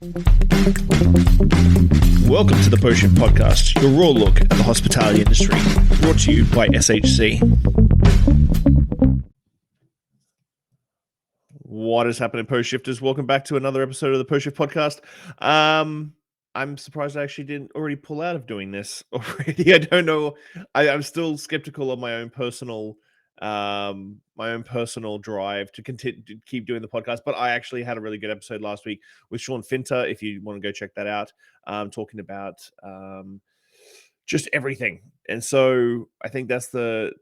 Welcome to the Potion Podcast, your raw look at the hospitality industry, brought to you by SHC. What is happening, Post Shifters? Welcome back to another episode of the Post Shift Podcast. I'm surprised I actually didn't already pull out of doing this already. I don't know. I'm still skeptical of my own personal drive to continue to keep doing the podcast. But I actually had a really good episode last week with Shawn. If you want to go check that out, talking about just everything. And so I think that's the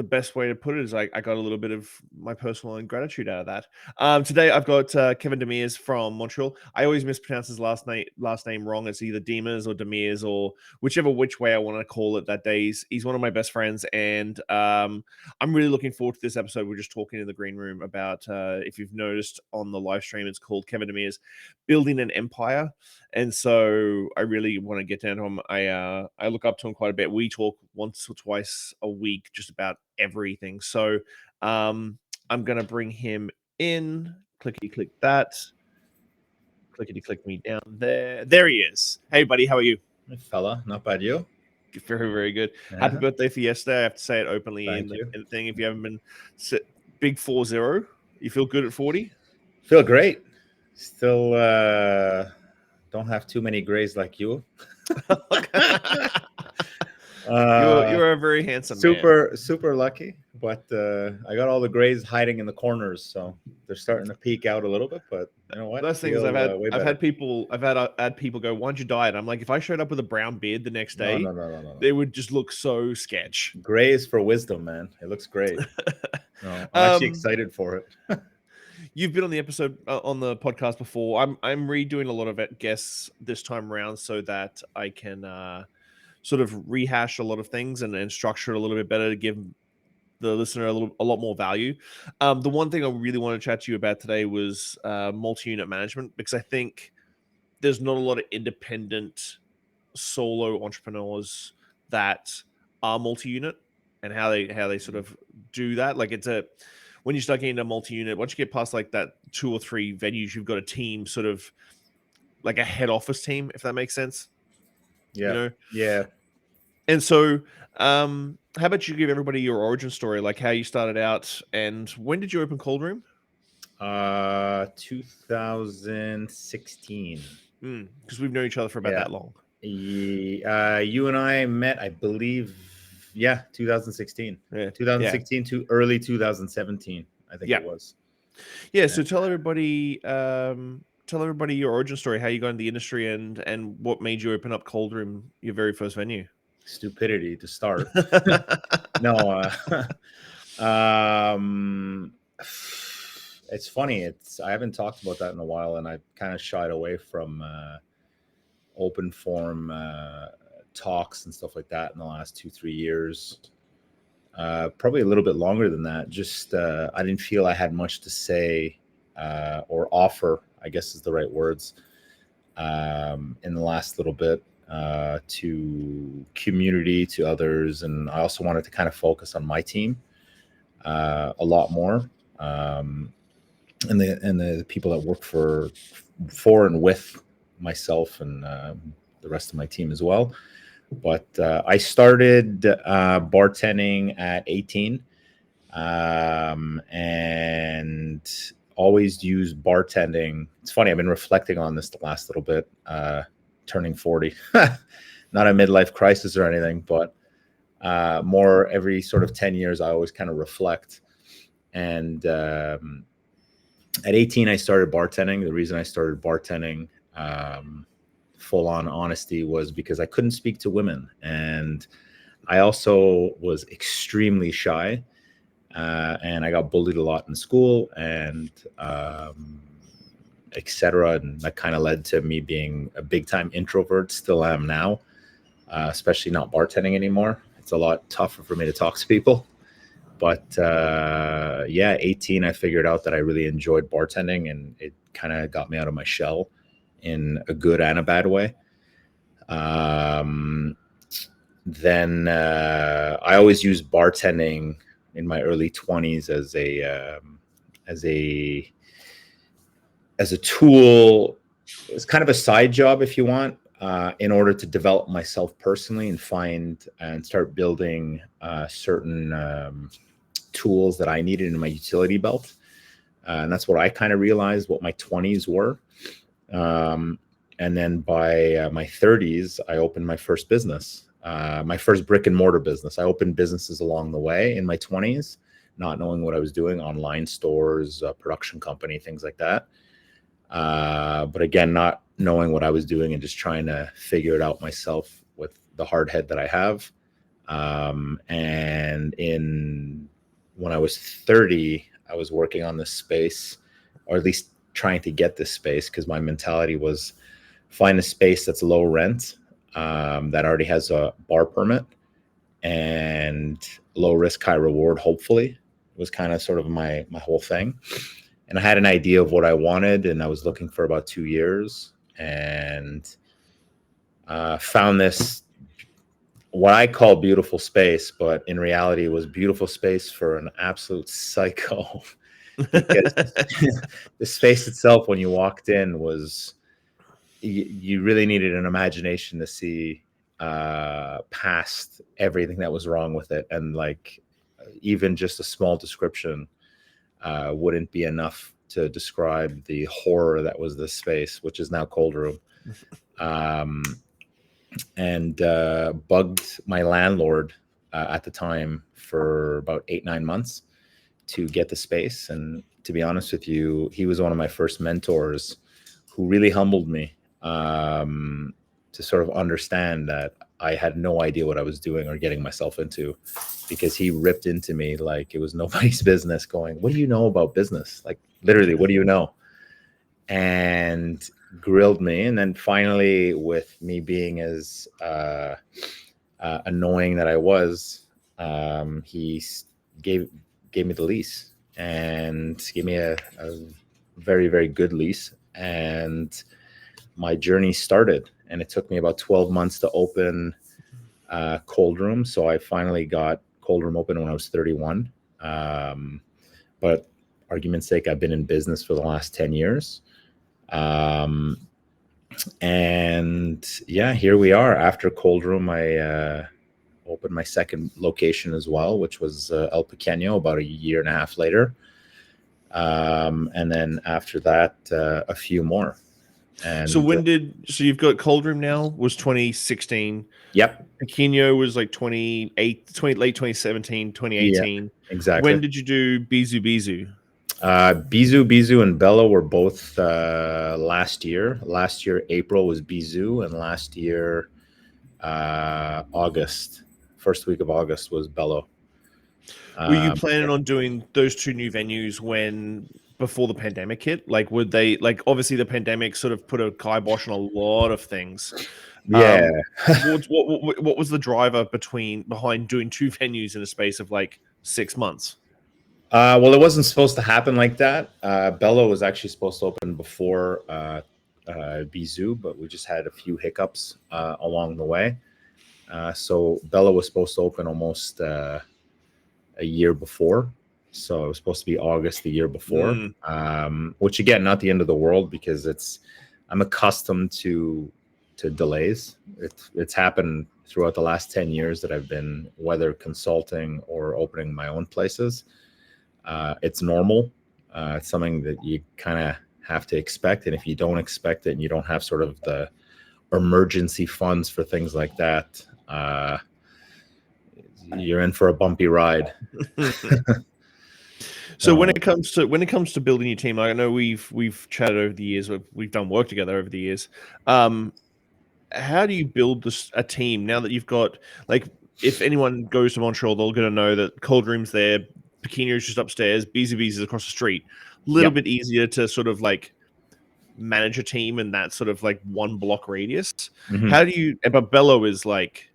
best way to put it is I got a little bit of my personal gratitude out of that. Today I've got Kevin Demers from Montreal. I always mispronounce his last name wrong. It's either Demers or Demers or which way I want to call it that day. He's one of my best friends, and I'm really looking forward to this episode. We're just talking in the green room about, if you've noticed on the live stream, it's called Kevin Demers Building an Empire. And so I really want to get down to him. I look up to him quite a bit. We talk once or twice a week just about everything. So I'm going to bring him in. Clickety click that. Clickety click me down there. There he is. Hey, buddy. How are you? Hey, fella. Not bad. You? Very, very good. Happy birthday for yesterday. I have to say it openly in the thing. If you haven't been big 40, you feel good at 40? Feel great. Still don't have too many grays like you. You're a very handsome man. Super lucky, but I got all the grays hiding in the corners, so they're starting to peek out a little bit. But you know what? The best thing is I've had people go, "Why'd you dye it?" I'm like, if I showed up with a brown beard the next day, no. They would just look so sketch. Gray is for wisdom, man. It looks great. No, I'm actually excited for it. You've been on the episode on the podcast before. I'm redoing a lot of guests this time around so that I can sort of rehash a lot of things and structure it a little bit better to give the listener a lot more value. The one thing I really want to chat to you about today was multi-unit management, because I think there's not a lot of independent solo entrepreneurs that are multi-unit, and how they sort of do that. Like when you start getting a multi-unit, once you get past like that 2 or 3 venues, you've got a team, sort of like a head office team, if that makes sense. Yeah. You know? Yeah. And so, how about you give everybody your origin story, like how you started out, and when did you open Coldroom? 2016. Because we've known each other for about that long. You and I met, I believe, 2016. Yeah, 2016 to early 2017, I think it was. Yeah. So tell everybody your origin story, how you got into the industry, and what made you open up Coldroom, your very first venue. Stupidity to start. No, it's funny. I haven't talked about that in a while, and I kind of shied away from open forum talks and stuff like that in the last 2-3 years. Probably a little bit longer than that. Just I didn't feel I had much to say or offer, I guess is the right words, in the last little bit to community, to others. And I also wanted to kind of focus on my team a lot more, and the people that work for and with myself and the rest of my team as well. But I started bartending at 18, and always used bartending. It's funny, I've been reflecting on this the last little bit, turning 40. Not a midlife crisis or anything, but more every sort of 10 years, I always kind of reflect. And at 18, I started bartending. The reason I started bartending, full on honesty, was because I couldn't speak to women. And I also was extremely shy. And I got bullied a lot in school, and etc. And that kind of led to me being a big time introvert. Still am now, especially not bartending anymore. It's a lot tougher for me to talk to people. But 18, I figured out that I really enjoyed bartending, and it kind of got me out of my shell in a good and a bad way. Then I always used bartending in my early 20s as a tool was kind of a side job, if you want, in order to develop myself personally and find and start building certain tools that I needed in my utility belt. And that's what I kind of realized what my 20s were. And then by my 30s, I opened my first business, my first brick and mortar business. I opened businesses along the way in my 20s, not knowing what I was doing, online stores, production company, things like that. But again, not knowing what I was doing and just trying to figure it out myself with the hard head that I have. And when I was 30, I was working on this space, or at least trying to get this space, because my mentality was find a space that's low rent, that already has a bar permit, and low risk, high reward, hopefully, was kind of sort of my whole thing. And I had an idea of what I wanted, and I was looking for about 2 years, and found this, what I call beautiful space, but in reality it was beautiful space for an absolute psycho. Because the space itself, when you walked in, was, you really needed an imagination to see past everything that was wrong with it. And like, even just a small description wouldn't be enough to describe the horror that was this space, which is now Coldroom. And bugged my landlord at the time for about 8-9 months to get the space. And to be honest with you, he was one of my first mentors who really humbled me, to sort of understand that I had no idea what I was doing or getting myself into, because he ripped into me like it was nobody's business, going, "What do you know about business? Like, literally, what do you know?" And grilled me. And then finally, with me being as annoying that I was, he gave me the lease, and gave me a very, very good lease. And my journey started, and it took me about 12 months to open Coldroom. So I finally got Coldroom open when I was 31. But argument's sake, I've been in business for the last 10 years. And yeah, here we are. After Coldroom, I opened my second location as well, which was El Pequeño, about a year and a half later. And then after that, a few more. And so you've got Coldroom now was 2016. Yep. Pequeño was like late 2017, 2018. Yeah, exactly. When did you do Bizu Bizu? Bizu and Bella were both last year. Last year, April was Bizu, and last year, August, first week of August was Bello. Were you planning on doing those two new venues before the pandemic hit? Like, would they, like, obviously the pandemic sort of put a kibosh on a lot of things. Yeah. What was the driver behind doing two venues in a space of like 6 months? Well, it wasn't supposed to happen like that. Bello was actually supposed to open before Bizu, but we just had a few hiccups along the way. So Bello was supposed to open almost a year before. So it was supposed to be August the year before, which again, not the end of the world, because I'm accustomed to delays. It's happened throughout the last 10 years that I've been, whether consulting or opening my own places. It's normal. It's something that you kind of have to expect. And if you don't expect it and you don't have sort of the emergency funds for things like that, you're in for a bumpy ride. So when it comes to building your team, I know we've chatted over the years, we've done work together over the years. How do you build a team now that you've got, like, if anyone goes to Montreal, they're going to know that Coldroom's there, Pequeño's just upstairs, BZB's is across the street. A little bit easier to sort of like manage a team in that sort of like one block radius. How do you? But Bello is like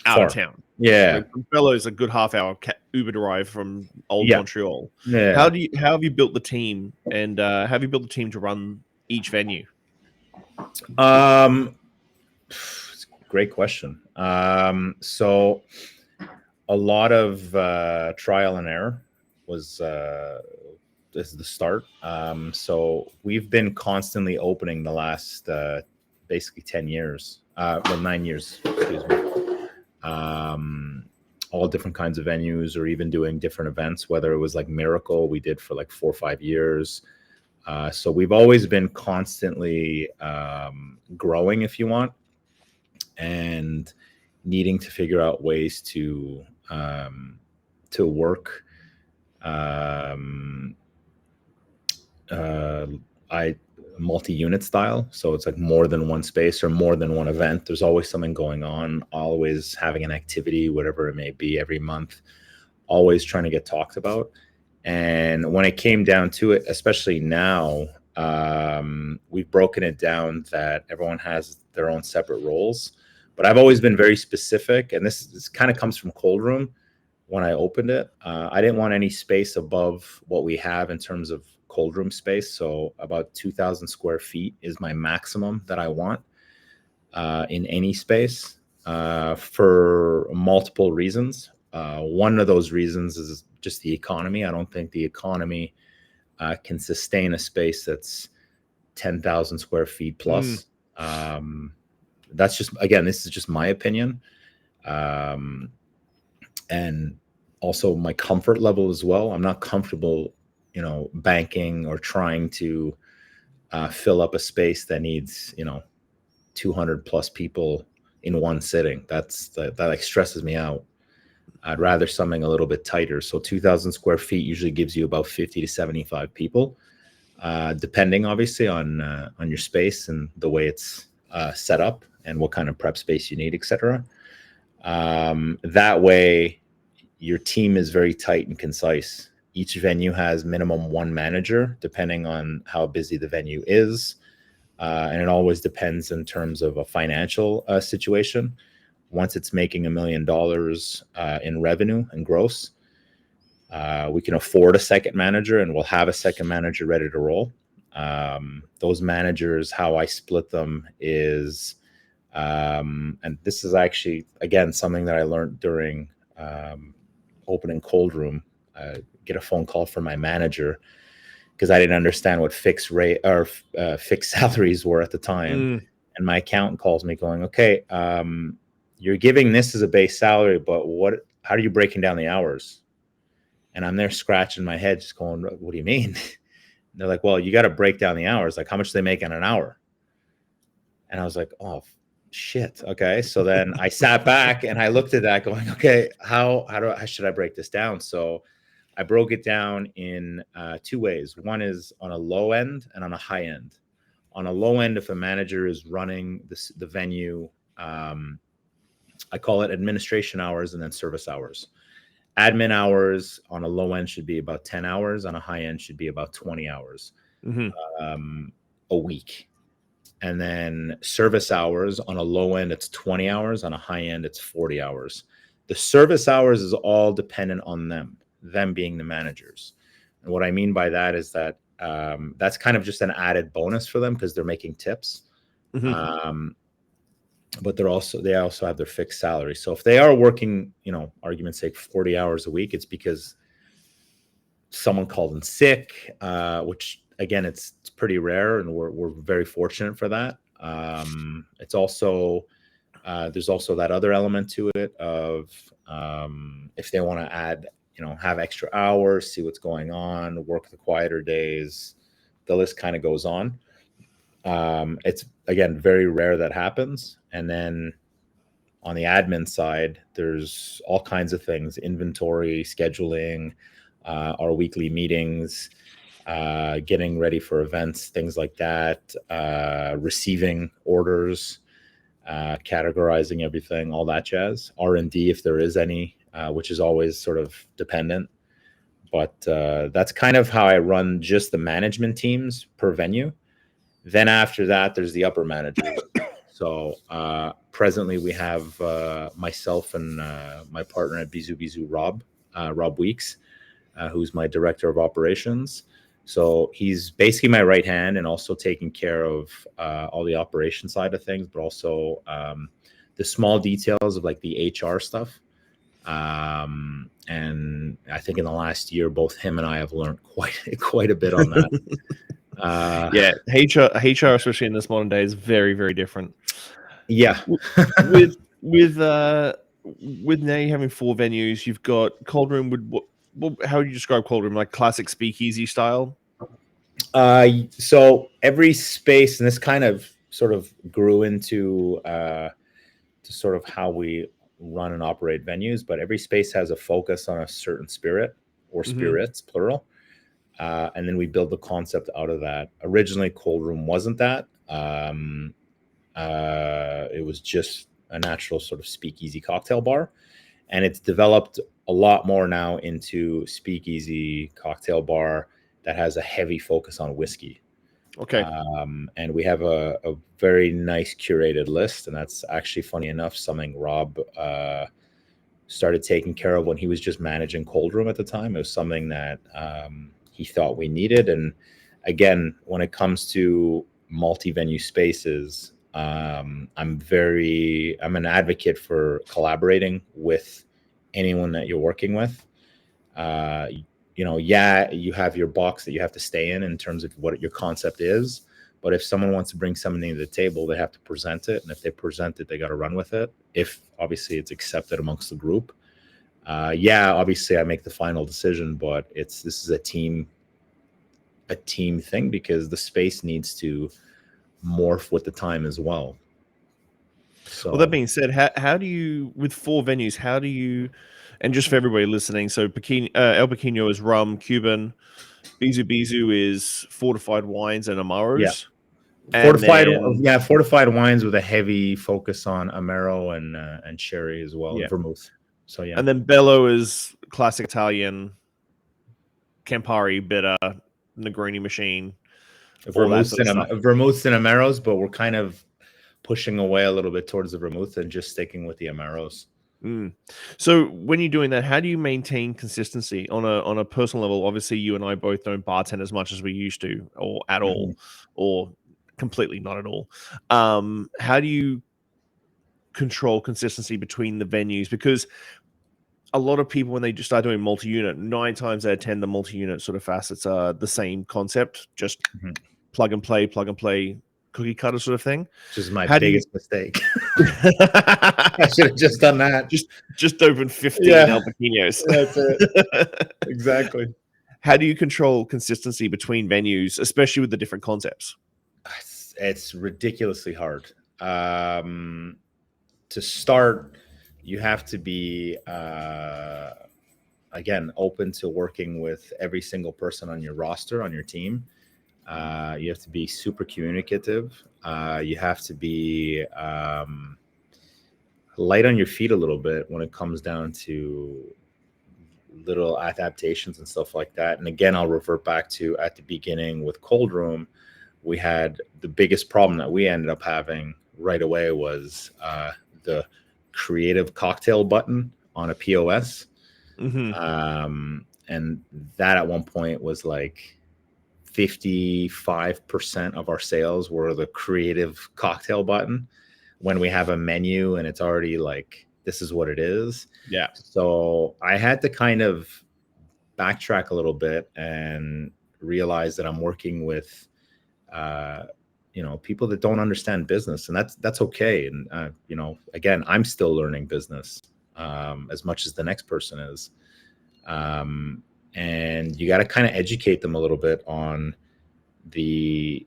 out of town. Yeah, like, Bello is a good half-hour Uber drive from old Montreal. Yeah. How have you built the team, and have you built the team to run each venue? Great question. So a lot of trial and error was is the start. So we've been constantly opening the last basically 10 years, well, 9 years, excuse me. All different kinds of venues, or even doing different events, whether it was like Miracle we did for like 4 or 5 years. So we've always been constantly growing, if you want, and needing to figure out ways to work. Multi-unit style, so it's like more than one space or more than one event. There's always something going on, always having an activity, whatever it may be, every month, always trying to get talked about. And when it came down to it, especially now, we've broken it down that everyone has their own separate roles. But I've always been very specific, and this kind of comes from Coldroom. When I opened it, I didn't want any space above what we have in terms of Coldroom space. So about 2,000 square feet is my maximum that I want in any space, for multiple reasons. One of those reasons is just the economy. I don't think the economy can sustain a space that's 10,000 square feet plus. That's just, again, this is just my opinion. And also my comfort level as well. I'm not comfortable, banking or trying to fill up a space that needs, 200 plus people in one sitting. That like stresses me out. I'd rather something a little bit tighter. So 2,000 square feet usually gives you about 50 to 75 people, depending obviously on your space and the way it's set up and what kind of prep space you need, etc. That way, your team is very tight and concise. Each venue has minimum one manager, depending on how busy the venue is. And it always depends in terms of a financial situation. Once it's making $1 million in revenue and gross, we can afford a second manager, and we'll have a second manager ready to roll. Those managers, how I split them is, and this is actually, again, something that I learned during opening Coldroom. Get a phone call from my manager because I didn't understand what fixed rate or fixed salaries were at the time. And my accountant calls me going, okay, you're giving this as a base salary, but how are you breaking down the hours? And I'm there scratching my head, just going, what do you mean? And they're like, well, you got to break down the hours. Like, how much do they make in an hour? And I was like, oh, shit. Okay. So then I sat back and I looked at that going, okay, how should I break this down? So I broke it down in 2 ways. One is on a low end and on a high end. On a low end, if a manager is running the venue, I call it administration hours and then service hours. Admin hours on a low end should be about 10 hours. On a high end should be about 20 hours a week. And then service hours on a low end, it's 20 hours. On a high end, it's 40 hours. The service hours is all dependent on them being the managers. And what I mean by that is that that's kind of just an added bonus for them because they're making tips. But they also have their fixed salary. So if they are working, argument's sake, 40 hours a week, it's because someone called in sick, which again, it's pretty rare, and we're very fortunate for that. It's also there's also that other element to it of if they want to add, have extra hours, see what's going on, work the quieter days, the list kind of goes on. It's, again, very rare that happens. And then on the admin side, there's all kinds of things: inventory, scheduling, our weekly meetings, getting ready for events, things like that, receiving orders, categorizing everything, all that jazz. R&D, if there is any, which is always sort of dependent. But that's kind of how I run just the management teams per venue. Then after that, there's the upper managers. So presently we have myself and my partner at Bizu Bizu, Rob Weeks, who's my director of operations. So he's basically my right hand and also taking care of all the operation side of things, but also the small details of like the HR stuff. And I think in the last year, both him and I have learned quite a bit on that. Yeah, HR, especially in this modern day, is very, very different. Yeah. with now you having 4 venues, you've got Coldroom. How would you describe Coldroom? Like classic speakeasy style? So every space, and this kind of sort of grew into to sort of how we run and operate venues, but every space has a focus on a certain spirit or spirits, plural. And then we build the concept out of that. Originally, Coldroom wasn't that. It was just a natural sort of speakeasy cocktail bar. And it's developed a lot more now into speakeasy cocktail bar that has a heavy focus on whiskey. Okay. And we have a very nice curated list. And that's actually, funny enough, something Rob started taking care of when he was just managing Coldroom at the time. It was something that he thought we needed. And again, when it comes to multi-venue spaces, I'm an advocate for collaborating with anyone that you're working with. You have your box that you have to stay in terms of what your concept is. But if someone wants to bring something to the table, they have to present it. And if they present it, they got to run with it. If obviously it's accepted amongst the group. Obviously I make the final decision, but this is a team thing, because the space needs to morph with the time as well. So, well, that being said, how do you, with 4 venues, how do you, and just for everybody listening, so El Pequeño is rum, Cuban, Bizu Bizu is fortified wines and Amaros. Yeah. Fortified wines with a heavy focus on Amaro and sherry as well, and vermouth. So yeah. And then Bello is classic Italian, Campari, bitter, Negroni machine. Vermouths and Amaros, but we're kind of pushing away a little bit towards the vermouth and just sticking with the Amaros. So when you're doing that, how do you maintain consistency on a personal level? Obviously, you and I both don't bartend as much as we used to, or at all, or completely not at all. How do you control consistency between the venues? Because a lot of people, when they just start doing multi-unit, 9 times out of 10, the multi-unit sort of facets are the same concept, just plug and play, cookie cutter sort of thing. Which is my biggest mistake. I should have just done that. Just open 15 El Pequeños. That's it. Exactly. How do you control consistency between venues, especially with the different concepts? It's ridiculously hard. To start, you have to be again open to working with every single person on your roster, on your team. You have to be super communicative. You have to be light on your feet a little bit when it comes down to little adaptations and stuff like that. And again, I'll revert back to at the beginning with Coldroom, we had the biggest problem that we ended up having right away was the creative cocktail button on a POS. And that at one point was like 55% of our sales were the creative cocktail button, when we have a menu and it's already like, this is what it is. Yeah. So I had to kind of backtrack a little bit and realize that I'm working with, people that don't understand business, and that's okay. And, again, I'm still learning business as much as the next person is. And you got to kind of educate them a little bit on the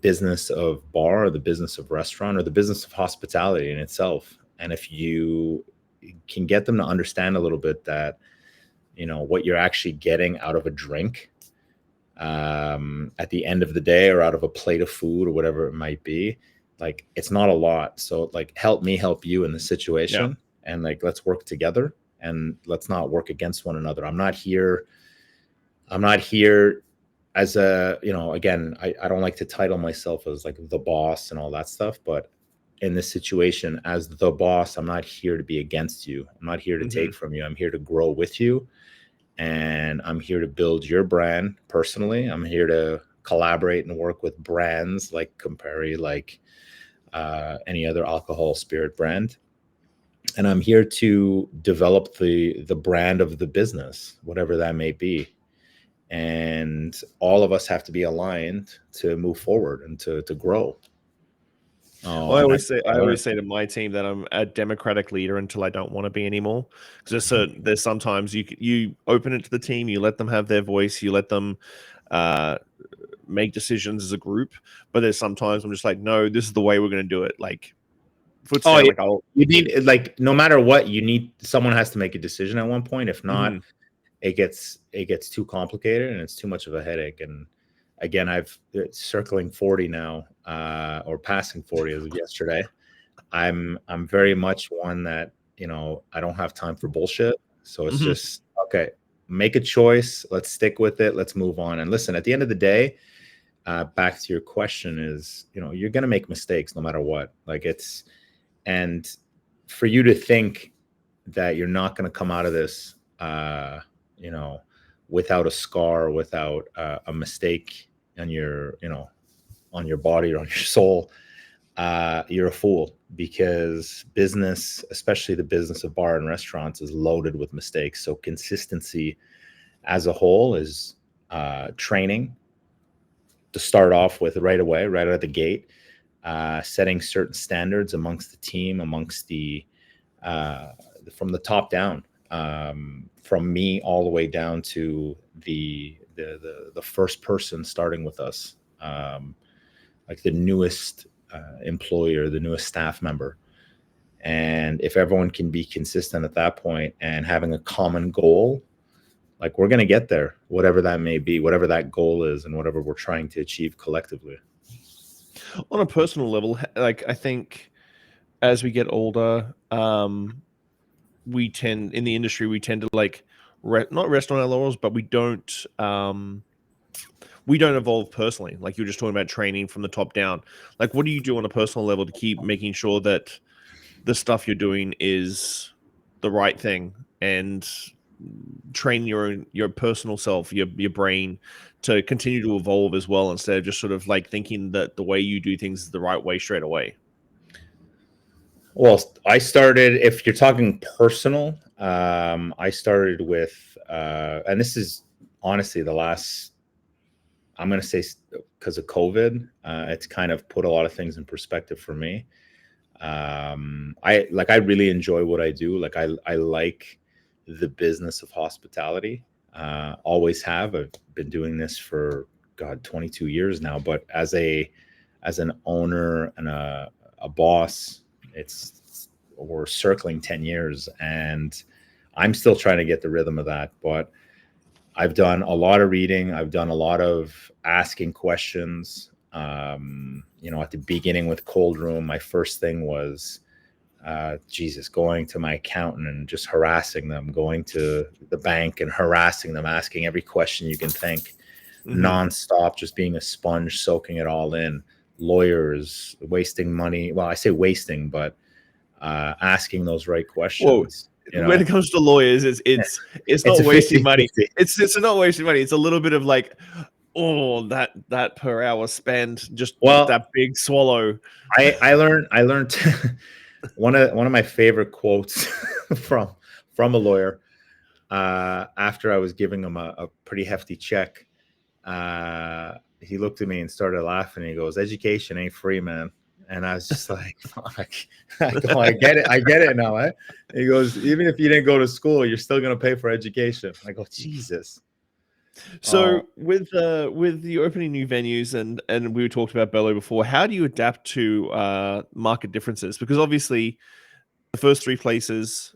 business of bar, or the business of restaurant, or the business of hospitality in itself. And if you can get them to understand a little bit that, what you're actually getting out of a drink at the end of the day, or out of a plate of food, or whatever it might be, like, it's not a lot. So like, help me help you in the situation, and like, let's work together, and let's not work against one another. I'm not here as a, again, I don't like to title myself as like the boss and all that stuff, but in this situation, as the boss, I'm not here to be against you. I'm not here to take from you. I'm here to grow with you. And I'm here to build your brand personally. I'm here to collaborate and work with brands like Campari, like any other alcohol spirit brand. and I'm here to develop the brand of the business, whatever that may be. And all of us have to be aligned to move forward and to grow. Well, And I always say to my team that I'm a democratic leader until I don't want to be anymore. Because there's sometimes you open it to the team, you let them have their voice, you let them make decisions as a group. But there's sometimes I'm just like, no, this is the way we're going to do it. Like, foot's down. Like, you need, like, no matter what, you need, someone has to make a decision at one point. If not, it gets too complicated and it's too much of a headache. And again, it's circling 40 now, or passing 40 as of yesterday. I'm very much one that, I don't have time for bullshit. So it's just, okay, make a choice. Let's stick with it. Let's move on. And listen, at the end of the day, back to your question is, you're going to make mistakes no matter what. Like, and for you to think that you're not going to come out of this, without a scar, without a mistake on your, on your body or on your soul, you're a fool, because business, especially the business of bar and restaurants, is loaded with mistakes. So consistency as a whole is training to start off with right away, right out of the gate, setting certain standards amongst the team, amongst the from the top down, from me all the way down to the first person starting with us, like the newest employee or the newest staff member. And if everyone can be consistent at that point and having a common goal, like, we're going to get there, whatever that may be, whatever that goal is, and whatever we're trying to achieve collectively. On a personal level, like, I think as we get older, we tend to like not rest on our laurels, but we don't evolve personally. Like, you're just talking about training from the top down. Like, what do you do on a personal level to keep making sure that the stuff you're doing is the right thing, and train your personal self, your brain, to continue to evolve as well, instead of just sort of like thinking that the way you do things is the right way straight away? Well, I started, if you're talking personal, I started with, and this is honestly the last, I'm going to say, because of COVID, it's kind of put a lot of things in perspective for me. I really enjoy what I do. Like, I like the business of hospitality. Always have. I've been doing this for 22 years now. But as an owner and a boss, we're circling 10 years, and I'm still trying to get the rhythm of that. But I've done a lot of reading. I've done a lot of asking questions. At the beginning with Coldroom, my first thing was, going to my accountant and just harassing them, going to the bank and harassing them, asking every question you can think, nonstop, just being a sponge, soaking it all in. Lawyers, wasting money. Well, I say wasting, but asking those right questions. When it comes to lawyers, it's not wasting money. It's not wasting money. It's a little bit of like, oh, that per hour spend, just that big swallow. I learned one of my favorite quotes from a lawyer, after I was giving him a pretty hefty check. He looked at me and started laughing. He goes, "Education ain't free, man." And I was just like, fuck. I get it now. Eh? He goes, "Even if you didn't go to school, you're still going to pay for education." I go, Jesus. So with the opening new venues, and we talked about Bello before, how do you adapt to market differences? Because obviously the first three places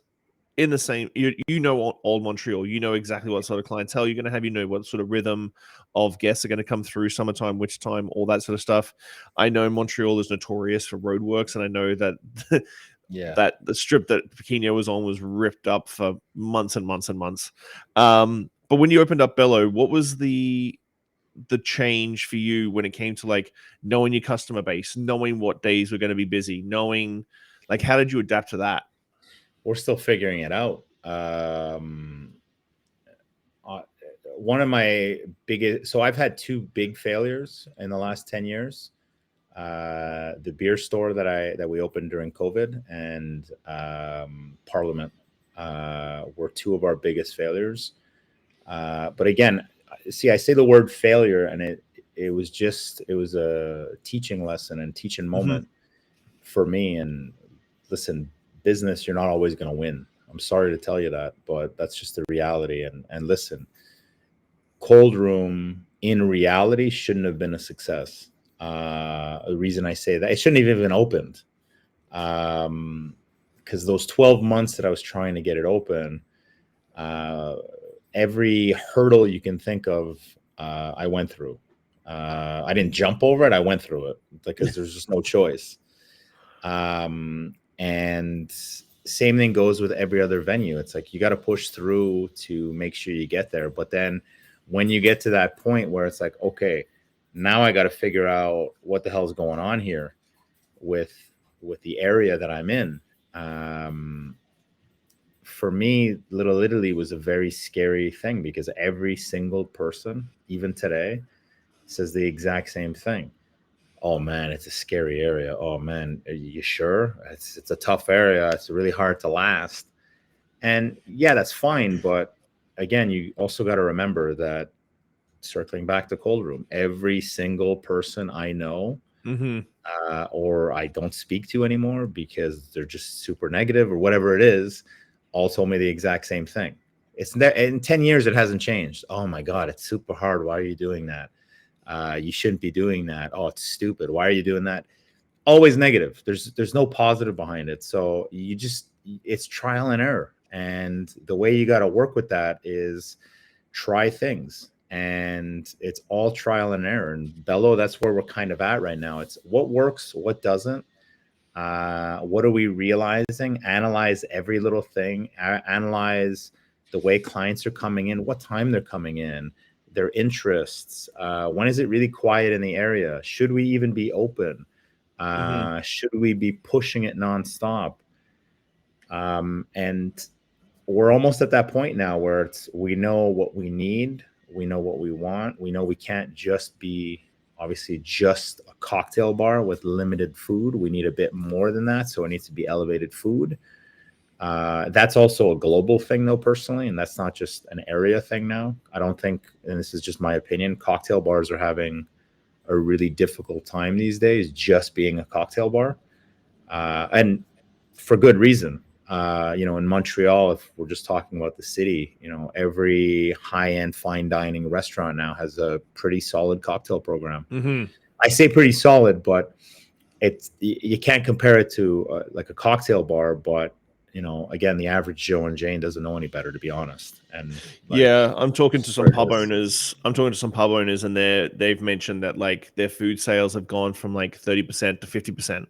in the same, old Montreal, you know exactly what sort of clientele you're going to have, what sort of rhythm of guests are going to come through, summertime, winter time, all that sort of stuff. I know Montreal is notorious for roadworks, and I know that that the strip that Pequeno was on was ripped up for months and months and months. But when you opened up Bello, what was the change for you when it came to like knowing your customer base, knowing what days were going to be busy, knowing like how did you adapt to that? We're still figuring it out. One of my biggest, so I've had two big failures in the last 10 years. the beer store that we opened during COVID, and Parliament were two of our biggest failures. But again, see, I say the word failure, and it was a teaching lesson and teaching moment for me. And listen, business, you're not always going to win. I'm sorry to tell you that, but that's just the reality. And listen, Coldroom in reality shouldn't have been a success. The reason I say that, it shouldn't have even opened. Because those 12 months that I was trying to get it open, every hurdle you can think of, I went through. I didn't jump over it. I went through it because there's just no choice. And same thing goes with every other venue. It's like you got to push through to make sure you get there. But then when you get to that point where it's like, okay, now I got to figure out what the hell is going on here with the area that I'm in. For me, Little Italy was a very scary thing because every single person, even today, says the exact same thing. Oh man, it's a scary area. Oh man, are you sure? It's a tough area. It's really hard to last. And yeah, that's fine. But again, you also got to remember that, circling back to Coldroom, every single person I know or I don't speak to anymore because they're just super negative or whatever it is, all told me the exact same thing. It's in 10 years, it hasn't changed. Oh my God, it's super hard. Why are you doing that? You shouldn't be doing that. Oh, it's stupid. Why are you doing that? Always negative. There's no positive behind it. So it's trial and error. And the way you got to work with that is try things. And it's all trial and error. And Bello, that's where we're kind of at right now. It's what works, what doesn't. What are we realizing? Analyze every little thing. Analyze the way clients are coming in, what time they're coming in, their interests. When is it really quiet in the area? Should we even be open? Should we be pushing it nonstop? And we're almost at that point now where we know what we need. We know what we want. We know we can't just be obviously just a cocktail bar with limited food. We need a bit more than that. So it needs to be elevated food. That's also a global thing though, personally. And that's not just an area thing now. I don't think, and this is just my opinion, cocktail bars are having a really difficult time these days, just being a cocktail bar. And for good reason. In Montreal, if we're just talking about the city, every high-end fine dining restaurant now has a pretty solid cocktail program. I say pretty solid, but you can't compare it to like a cocktail bar. But again, the average Joe and Jane doesn't know any better, to be honest. And yeah, I'm talking to some pub owners. And they've mentioned that like their food sales have gone from like 30% to 50%.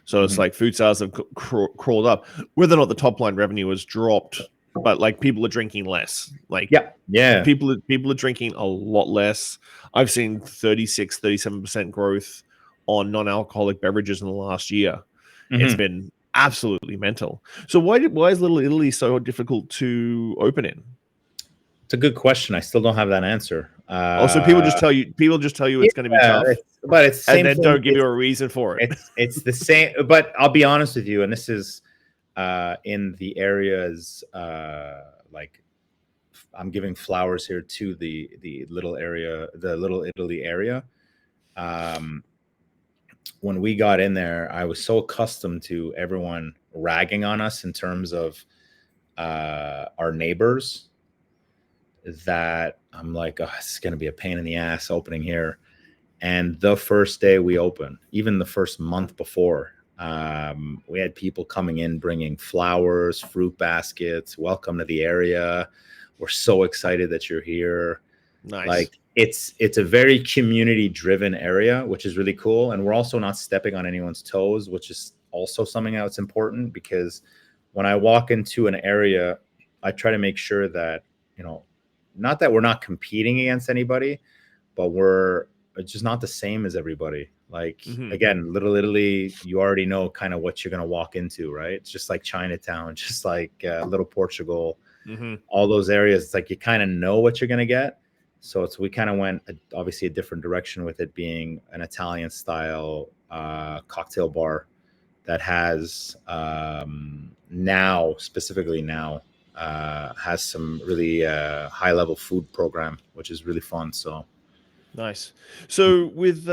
So it's like food sales have crawled up. Whether or not the top line revenue has dropped, but like people are drinking less. Like yeah, people are drinking a lot less. I've seen 37% growth on non-alcoholic beverages in the last year. It's been absolutely mental. So why is Little Italy so difficult to open in? It's a good question. I still don't have that answer. Also, people just tell you it's going to be tough, but it's the same and then thing. Don't give you a reason for it. It's the same. But I'll be honest with you, and this is in the areas like I'm giving flowers here to the Little Italy area. When we got in there, I was so accustomed to everyone ragging on us in terms of our neighbors that I'm like, oh, it's going to be a pain in the ass opening here. And the first day we opened, even the first month before, we had people coming in, bringing flowers, fruit baskets, welcome to the area. We're so excited that you're here. Nice. Like it's a very community driven area, which is really cool. And we're also not stepping on anyone's toes, which is also something that's important, because when I walk into an area, I try to make sure that, not that we're not competing against anybody, but we're just not the same as everybody. Like, again, Little Italy, you already know kind of what you're going to walk into, right? It's just like Chinatown, just like Little Portugal, all those areas. It's like you kind of know what you're going to get. So we kind of went obviously a different direction with it being an Italian style cocktail bar that has specifically now has some really high level food program, which is really fun. So nice. So with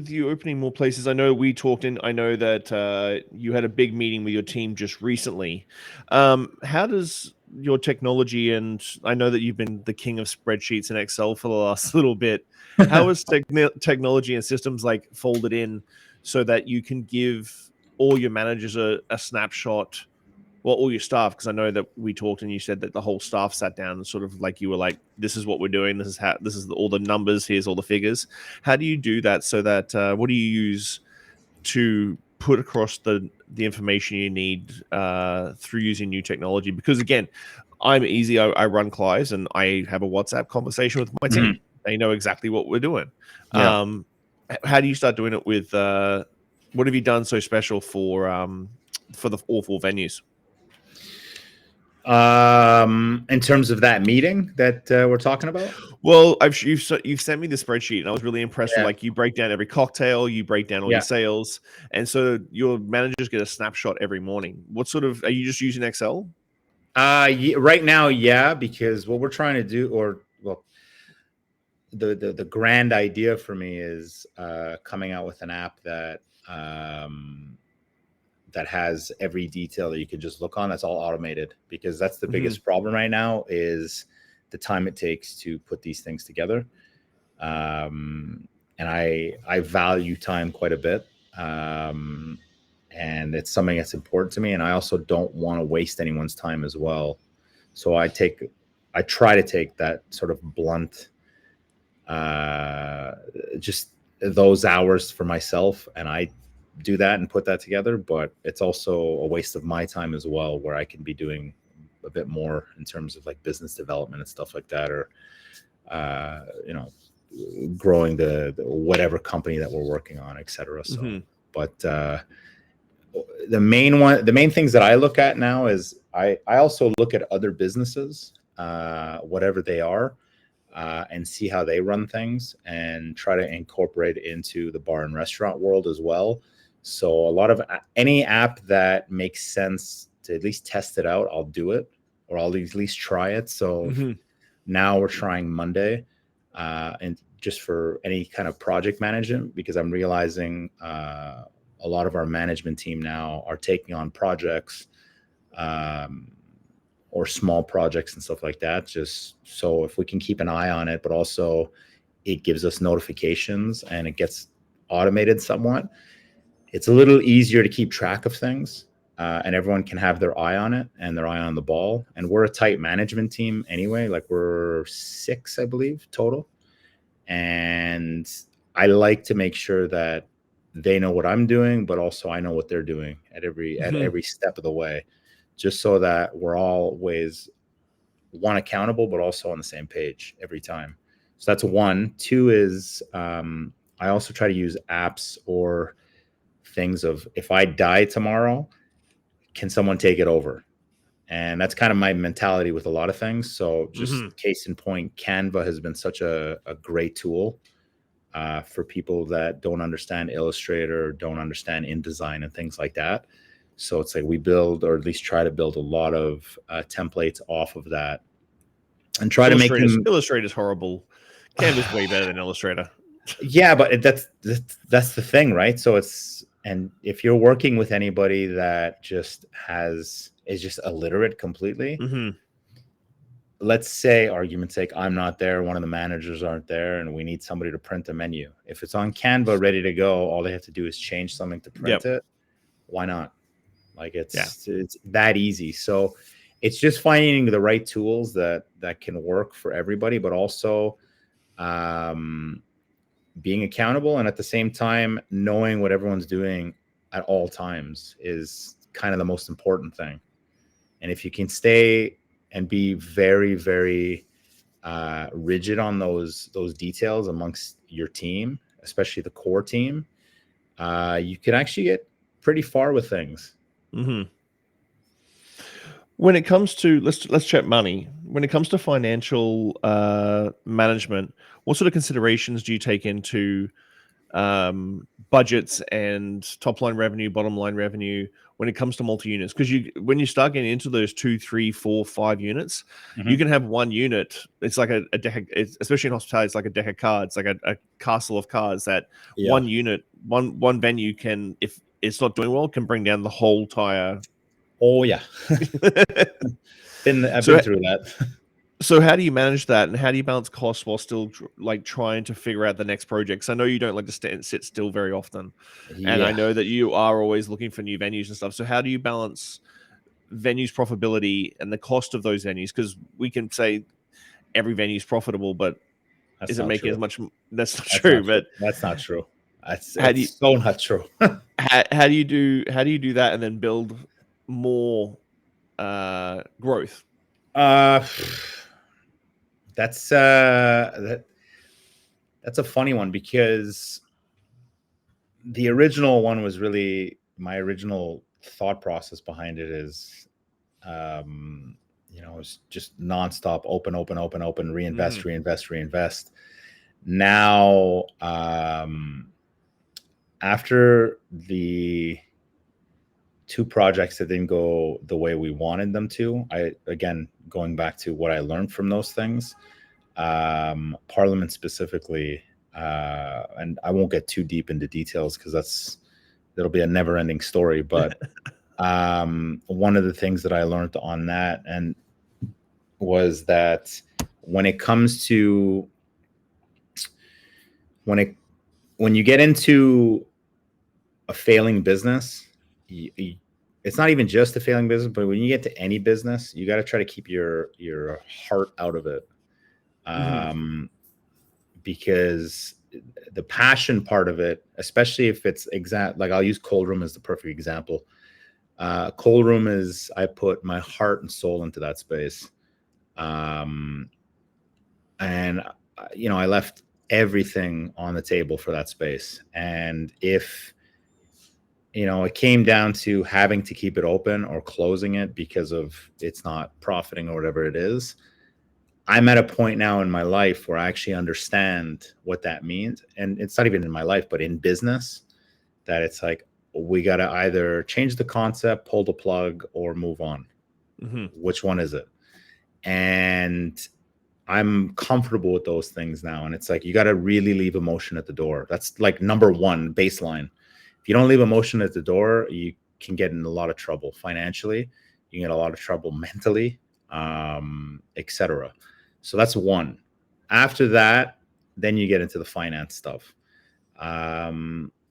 you opening more places, I know we talked I know that you had a big meeting with your team just recently. How does your technology, and I know that you've been the king of spreadsheets and Excel for the last little bit. How is technology and systems like folded in so that you can give all your managers a snapshot, well, all your staff, because I know that we talked and you said that the whole staff sat down and sort of like you were like, this is what we're doing, this is all the numbers, here's all the figures. How do you do that so that what do you use to put across the information you need through using new technology? Because again, I'm easy. I run Clives and I have a WhatsApp conversation with my team. They know exactly what we're doing. Yeah. How do you start doing it with what have you done so special for the all 4 venues? In terms of that meeting that we're talking about? Well, you've sent me the spreadsheet, and I was really impressed with, like, you break down every cocktail, you break down all your sales, and so your managers get a snapshot every morning. What sort of, are you just using Excel? Right now, yeah, because what we're trying to do, or well, the grand idea for me is coming out with an app that that has every detail that you could just look on. That's all automated, because that's the biggest problem right now is the time it takes to put these things together. And I value time quite a bit. And it's something that's important to me. And I also don't want to waste anyone's time as well. So I try to take that sort of blunt, just those hours for myself, and I do that and put that together. But it's also a waste of my time as well, where I can be doing a bit more in terms of like business development and stuff like that, or growing the whatever company that we're working on, etc. So but the main things that I look at now is I also look at other businesses, whatever they are, and see how they run things and try to incorporate it into the bar and restaurant world as well. So a lot of any app that makes sense to at least test it out, I'll do it, or I'll at least try it. So now we're trying Monday, and just for any kind of project management, because I'm realizing a lot of our management team now are taking on projects, or small projects and stuff like that. Just so if we can keep an eye on it, but also it gives us notifications and it gets automated somewhat, it's a little easier to keep track of things, and everyone can have their eye on it and their eye on the ball. And we're a tight management team anyway, like we're 6, I believe, total. And I like to make sure that they know what I'm doing, but also I know what they're doing at every step of the way, just so that we're always one accountable, but also on the same page every time. So that's 1. 2 is I also try to use apps or things of, if I die tomorrow, can someone take it over? And that's kind of my mentality with a lot of things. So just case in point, Canva has been such a great tool for people that don't understand Illustrator, don't understand InDesign and things like that. So it's like we build, or at least try to build, a lot of templates off of that, and try to make them. Illustrator's horrible. Canva's way better than Illustrator. Yeah, but that's the thing, right? So and if you're working with anybody that is just illiterate completely, let's say, argument's sake, I'm not there, one of the managers aren't there, and we need somebody to print a menu. If it's on Canva ready to go, all they have to do is change something to print it. Why not? Like it's that easy. So it's just finding the right tools that can work for everybody, but also being accountable, and at the same time knowing what everyone's doing at all times is kind of the most important thing. And if you can stay and be very, very rigid on those details amongst your team, especially the core team, you can actually get pretty far with things. When it comes to, let's chat money. When it comes to financial management, what sort of considerations do you take into budgets and top line revenue, bottom line revenue when it comes to multi units. Because when you start getting into those 2, 3, 4, 5 units, you can have one unit. It's like a deck, especially in hospitality, it's like a deck of cards, like a castle of cards. That one unit, one venue can, if it's not doing well, can bring down the whole entire. Oh yeah, I've been through that. So how do you manage that, and how do you balance costs while still like trying to figure out the next projects? I know you don't like to sit still very often, and I know that you are always looking for new venues and stuff. So how do you balance venues profitability and the cost of those venues? Because we can say every venue is profitable, but is it making as much? That's not true. But that's not true. That's so not true. how do you do that and then build more growth? That's a funny one, because the original one was really my original thought process behind it is, it's just nonstop open, reinvest. Now, after the 2 projects that didn't go the way we wanted them to, again, going back to what I learned from those things, Parliament specifically, and I won't get too deep into details because it'll be a never-ending story. But one of the things that I learned on that was that when it comes to when you get into a failing business, it's not even just a failing business, but when you get to any business, you got to try to keep your heart out of it, because the passion part of it, especially if it's like I'll use Coldroom as the perfect example. Coldroom is, I put my heart and soul into that space, and I left everything on the table for that space. And if it came down to having to keep it open or closing it because of it's not profiting or whatever it is, I'm at a point now in my life where I actually understand what that means. And it's not even in my life, but in business, that it's like, we got to either change the concept, pull the plug, or move on. Which one is it? And I'm comfortable with those things now. And it's like, you got to really leave emotion at the door. That's like number one baseline. If you don't leave emotion at the door, you can get in a lot of trouble financially. You can get a lot of trouble mentally, etc. So that's one. After that, then you get into the finance stuff.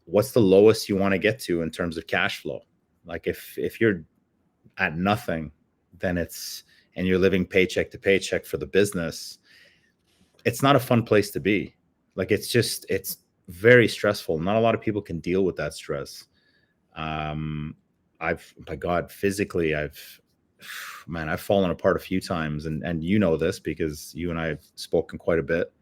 What's the lowest you want to get to in terms of cash flow? Like if you're at nothing, then and you're living paycheck to paycheck for the business, it's not a fun place to be. Like it's very stressful. Not a lot of people can deal with that stress. Physically, I've fallen apart a few times, and you know this because you and I have spoken quite a bit.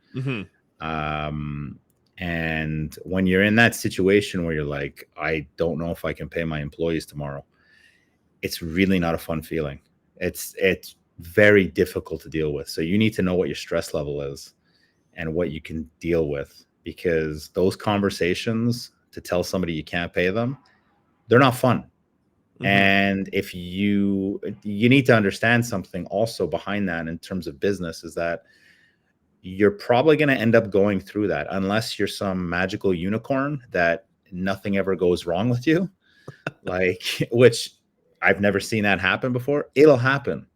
And when you're in that situation where you're like, I don't know if I can pay my employees tomorrow, it's really not a fun feeling. It's very difficult to deal with. So you need to know what your stress level is and what you can deal with, because those conversations to tell somebody you can't pay them, they're not fun. And if you need to understand something also behind that in terms of business, is that you're probably going to end up going through that unless you're some magical unicorn that nothing ever goes wrong with you, like, which I've never seen that happen before. It'll happen.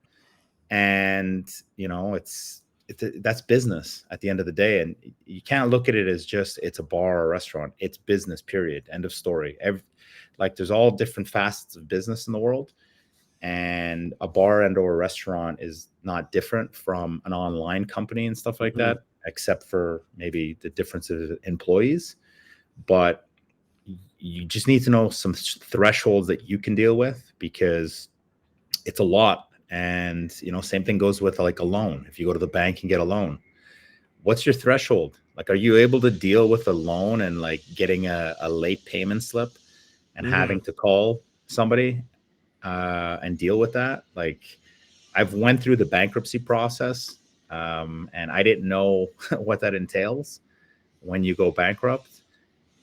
And, that's business at the end of the day. And you can't look at it as just, it's a bar or a restaurant. It's business, period. End of story. There's all different facets of business in the world. And a bar and or a restaurant is not different from an online company and stuff like that, except for maybe the difference of employees. But you just need to know some thresholds that you can deal with, because it's a lot. And, same thing goes with like a loan. If you go to the bank and get a loan, what's your threshold? Like, are you able to deal with a loan and like getting a late payment slip and having to call somebody and deal with that? Like, I've went through the bankruptcy process, and I didn't know what that entails when you go bankrupt.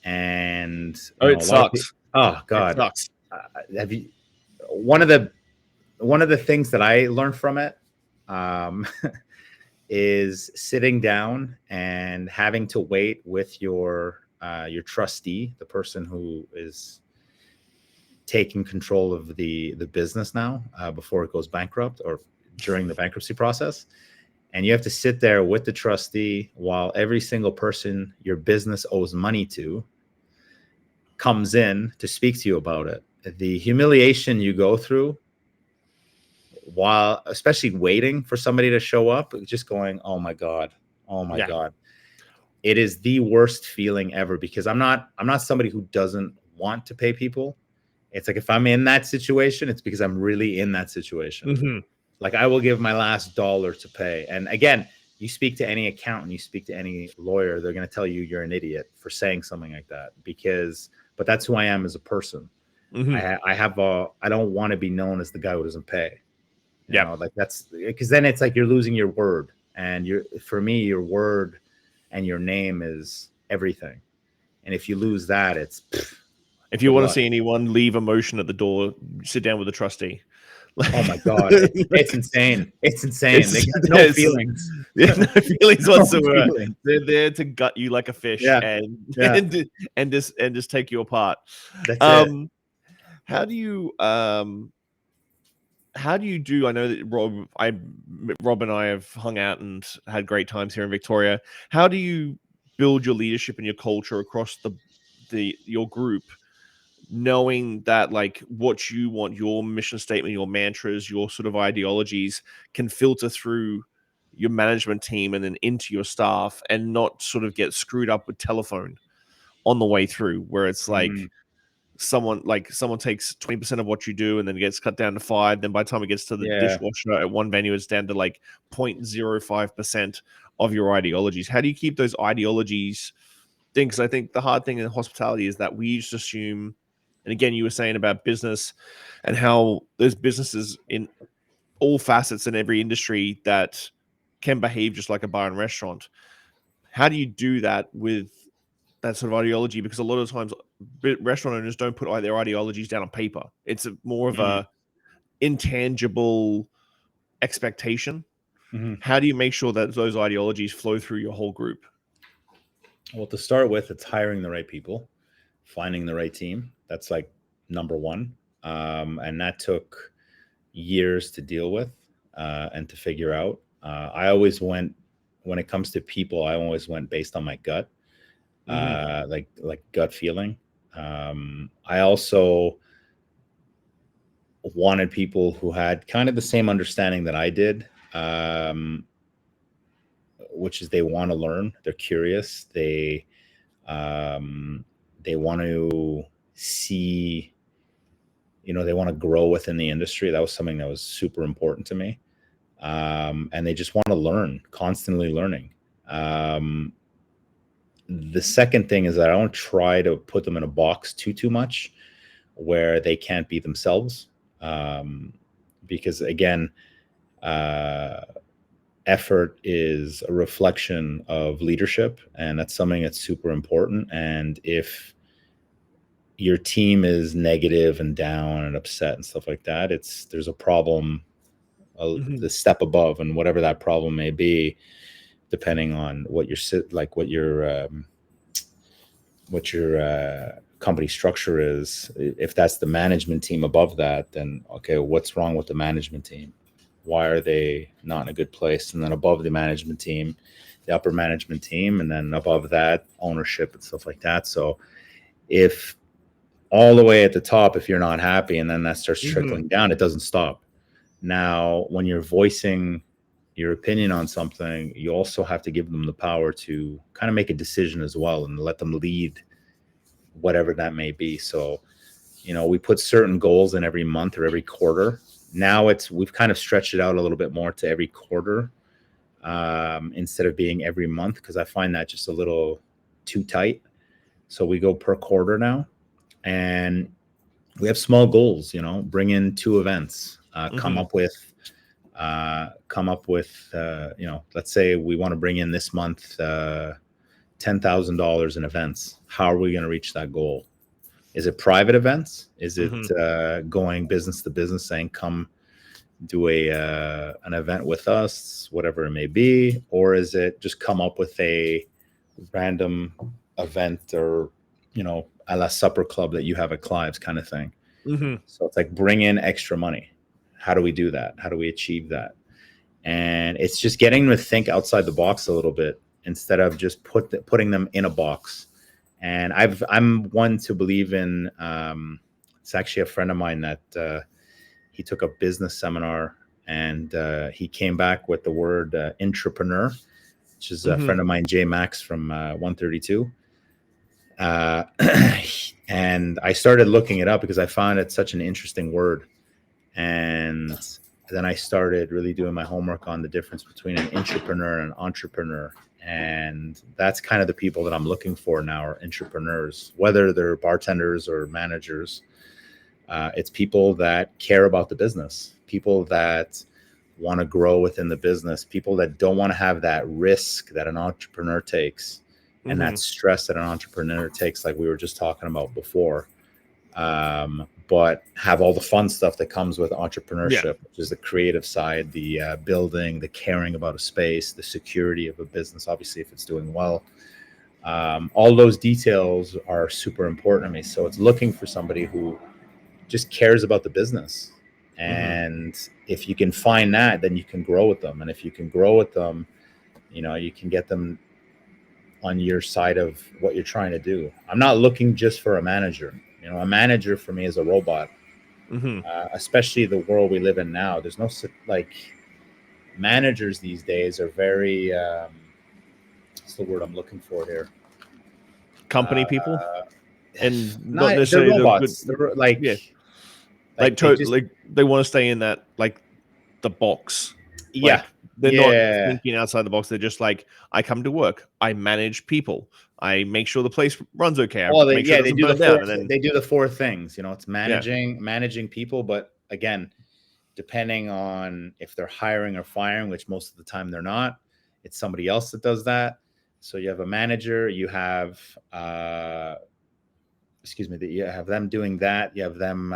and Oh, a it lot of people, sucks. oh It God, sucks. have you, one of the things that I learned from it, is sitting down and having to wait with your trustee, the person who is taking control of the business now, before it goes bankrupt or during the bankruptcy process. And you have to sit there with the trustee while every single person your business owes money to comes in to speak to you about it. The humiliation you go through while, especially waiting for somebody to show up, just going, oh my God, oh my Yeah. God. It is the worst feeling ever, because I'm not somebody who doesn't want to pay people. It's like, if I'm in that situation, it's because I'm really in that situation. Mm-hmm. Like, I will give my last dollar to pay. And again, you speak to any accountant, you speak to any lawyer, they're going to tell you you're an idiot for saying something like that, but that's who I am as a person. Mm-hmm. I don't want to be known as the guy who doesn't pay. Yeah. Like, that's because then it's like you're losing your word. And for me, your word and your name is everything. And if you lose that, it's If you good want to luck. see anyone leave a motion at the door, sit down with the trustee. Oh my God, it's insane. It's insane. They got no feelings. Yeah, no feelings No whatsoever. feelings. They're there to gut you like a fish, Yeah, and yeah. and just take you apart. That's it. How do you do? I know that Rob and I have hung out and had great times here in Victoria. How do you build your leadership and your culture across your group, knowing that like what you want, your mission statement, your mantras, your sort of ideologies can filter through your management team and then into your staff, and not sort of get screwed up with telephone on the way through, where it's like someone takes 20% of what you do and then gets cut down to 5. Then by the time it gets to the dishwasher at one venue, it's down to like 0.05% of your ideologies. How do you keep those ideologies thing? Because I think the hard thing in hospitality is that we just assume, and again, you were saying about business and how there's businesses in all facets in every industry that can behave just like a bar and restaurant. How do you do that with that sort of ideology? Because a lot of times restaurant owners don't put their ideologies down on paper. It's more of a intangible expectation. How do you make sure that those ideologies flow through your whole group? Well, to start with, it's hiring the right people, finding the right team. That's like number one. And that took years to deal with and to figure out. I always went, when it comes to people, I always went based on my gut, like gut feeling. I also wanted people who had kind of the same understanding that I did, which is they want to learn, they're curious, they want to see, they want to grow within the industry. That was something that was super important to me. And they just want to learn, constantly learning. The second thing is that I don't try to put them in a box too much where they can't be themselves. Because again, effort is a reflection of leadership, and that's something that's super important. And if your team is negative and down and upset and stuff like that, there's a problem, the step above, and whatever that problem may be, depending on what your company structure is. If that's the management team above that, then okay, what's wrong with the management team? Why are they not in a good place? And then above the management team, the upper management team, and then above that, ownership and stuff like that. So if all the way at the top, if you're not happy, and then that starts trickling down, it doesn't stop. Now, when you're voicing your opinion on something, you also have to give them the power to kind of make a decision as well, and let them lead whatever that may be. So, we put certain goals in every month or every quarter. Now we've kind of stretched it out a little bit more to every quarter, instead of being every month, because I find that just a little too tight. So we go per quarter now, and we have small goals. Bring in 2 events, come up with let's say we want to bring in this month $10,000 in events. How are we going to reach that goal? Is it private events? Is it going business to business, saying come do an event with us, whatever it may be? Or is it just come up with a random event, or, you know, a la supper club that you have at Clive's kind of thing? So it's like, bring in extra money. How do we do that? How do we achieve that? And it's just getting them to think outside the box a little bit, instead of just putting them in a box. And I'm one to believe in, it's actually a friend of mine that he took a business seminar, and he came back with the word entrepreneur, which is a friend of mine, Jay Max from 132. And I started looking it up because I found it such an interesting word. And then I started really doing my homework on the difference between an entrepreneur and an entrepreneur. And that's kind of the people that I'm looking for now, are entrepreneurs, whether they're bartenders or managers. It's people that care about the business, people that want to grow within the business, people that don't want to have that risk that an entrepreneur takes, and that stress that an entrepreneur takes, like we were just talking about before. But have all the fun stuff that comes with entrepreneurship, which is the creative side, the building, the caring about a space, the security of a business, obviously, if it's doing well. All those details are super important to me. So it's looking for somebody who just cares about the business. And if you can find that, then you can grow with them. And if you can grow with them, you know, you can get them on your side of what you're trying to do. I'm not looking just for a manager. You know, a manager for me is a robot, especially the world we live in now. There's no, like, managers these days are very, what's the word I'm looking for here? Company people? And not necessarily necessarily robots. the good, They're like, like they want to stay in that, like, the box. Yeah. They're not thinking outside the box. They're just like, I come to work, I manage people, I make sure the place runs okay. Well, they do the four things. You know, it's managing people, but again, depending on if they're hiring or firing, which most of the time they're not, it's somebody else that does that. So you have a manager, you have you have them doing that, you have them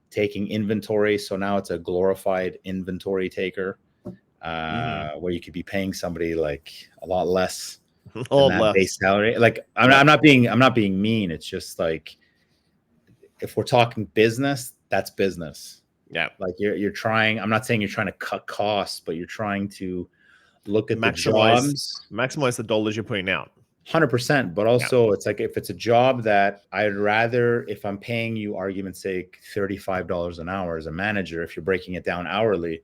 taking inventory. So now it's a glorified inventory taker, where you could be paying somebody like a lot less than that base salary. Like, I'm not being mean. It's just like, if we're talking business, that's business. Yeah. Like, you're trying, I'm not saying you're trying to cut costs, but you're trying to look at the jobs, maximize the dollars you're putting out. 100%. But also, it's like, if it's a job that I'd rather, if I'm paying you, argument's sake, $35 an hour as a manager, if you're breaking it down hourly,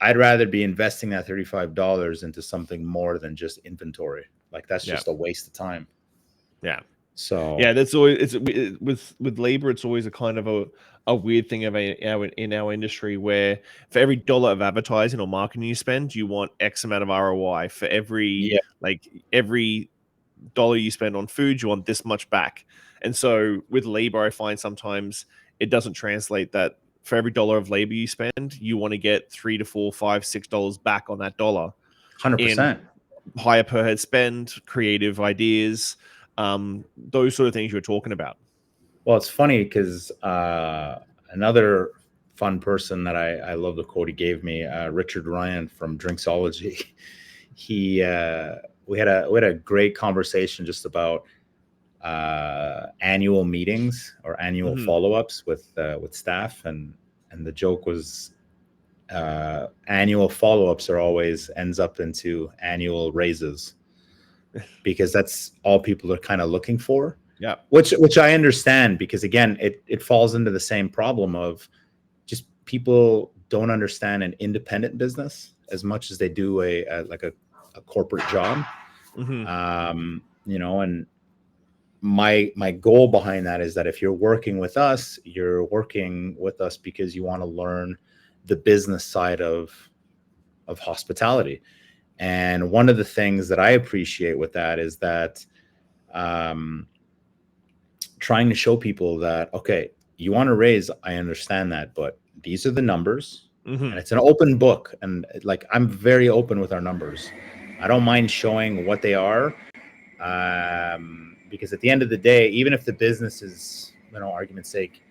I'd rather be investing that $35 into something more than just inventory. Like, that's just a waste of time. Yeah. So that's always, with labor, it's always a kind of a weird thing in our industry, where for every dollar of advertising or marketing you spend, you want X amount of ROI. For every dollar you spend on food, you want this much back. And so with labor, I find sometimes it doesn't translate that. For every dollar of labor you spend, you want to get $3 to $4, $5, $6 back on that dollar. 100%. Higher per head spend, creative ideas, those sort of things you're talking about. Well, it's funny because another fun person that I love the quote he gave me, Richard Ryan from Drinksology. We had a great conversation just about annual meetings or annual follow-ups with staff, and the joke was annual follow-ups are always ends up into annual raises, because that's all people are kind of looking for. Yeah, which I understand, because again, it falls into the same problem of just people don't understand an independent business as much as they do a corporate job. You know, and my goal behind that is that if you're working with us, you're working with us because you want to learn the business side of hospitality. And one of the things that I appreciate with that is that trying to show people that, okay, you want to raise, I understand that, but these are the numbers, and it's an open book. And like, I'm very open with our numbers. I don't mind showing what they are, Because at the end of the day, even if the business is, argument's sake,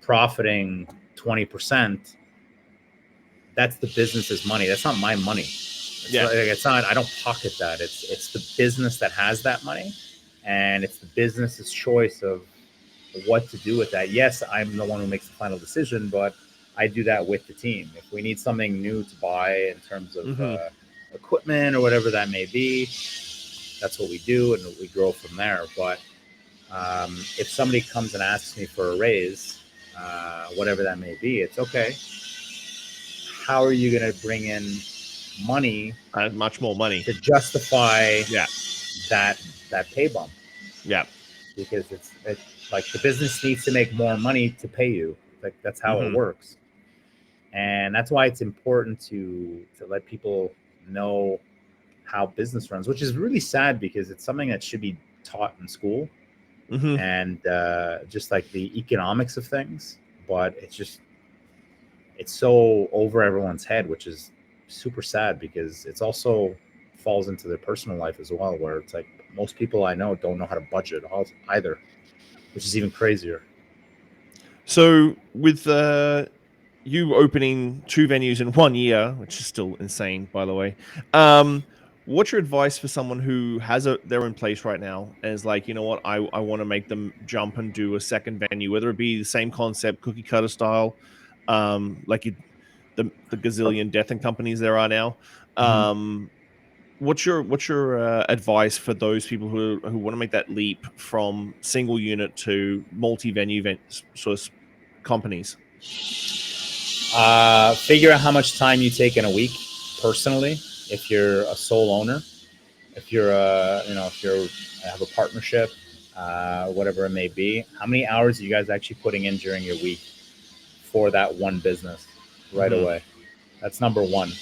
profiting 20%, that's the business's money. That's not my money. It's not. I don't pocket that. It's the business that has that money, and it's the business's choice of what to do with that. Yes, I'm the one who makes the final decision, but I do that with the team. If we need something new to buy in terms of equipment or whatever that may be, that's what we do, and we grow from there. But if somebody comes and asks me for a raise, whatever that may be, it's okay. How are you going to bring in money, much more money, to justify that pay bump? Yeah, because it's like the business needs to make more money to pay you. Like that's how it works, and that's why it's important to let people know how business runs, which is really sad because it's something that should be taught in school, and just like the economics of things, but it's so over everyone's head, which is super sad because it's also falls into their personal life as well, where it's like most people I know don't know how to budget either, which is even crazier. So with you opening 2 venues in 1 year, which is still insane, by the way, what's your advice for someone who has they're in place right now and is like, you know what, I want to make them jump and do a second venue, whether it be the same concept, cookie cutter style, like the gazillion death and companies there are now. What's your advice for those people who want to make that leap from single unit to multi-venue sort of companies? Figure out how much time you take in a week personally. If you're a sole owner, if you're if you have a partnership, whatever it may be, how many hours are you guys actually putting in during your week for that one business right away? That's number one.